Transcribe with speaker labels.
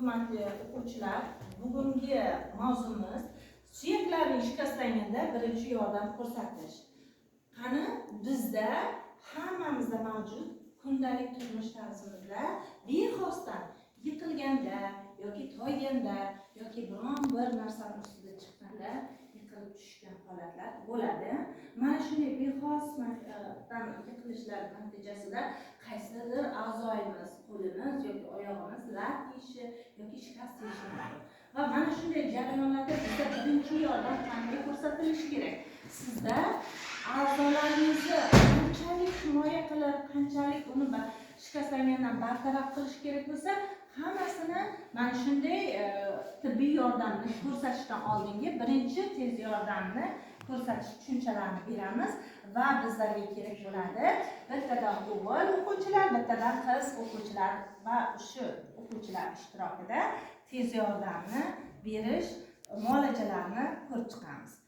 Speaker 1: hurmatli o'quvchilar, bugungi mavzumiz suyaklarning shikastlanganda birinchi yordam ko'rsatish. Qani bizda hammamizda mavjud kundalik turmush tarzimizda bexosdan yiqilganda yoki toyganda yoki biron bir narsani ustida chiqqanda yiqilib tushgan holatlar bo'ladi. Mana shunday bexosdan yiqilishlar natijasida qaysidir a'zoyimiz, qo'limiz yoki oyog'imiz lat yeyishi yoki shikast yeyishi mumkin. Va mana shunday jarayonlarda bizda birinchi yordam qanday ko'rsatilishi kerak? Sizda a'zolaringizni qanchalik himoya qilib, qanchalik uni shikastlangandan bartaraf qilish kerak bo'lsa, hammasini mana shunday tibbiy yordamni ko'rsatishdan oldingi birinchi tez yordamni ko'rsatish tushunchalarini beramiz va bizlarga kerak bo'ladi bittadan o'g'il o'quvchilar, bittadan qiz o'quvchilar va shu o'quvchilar ishtirokida tez yordamni berish muolajalarini ko'rib chiqamiz.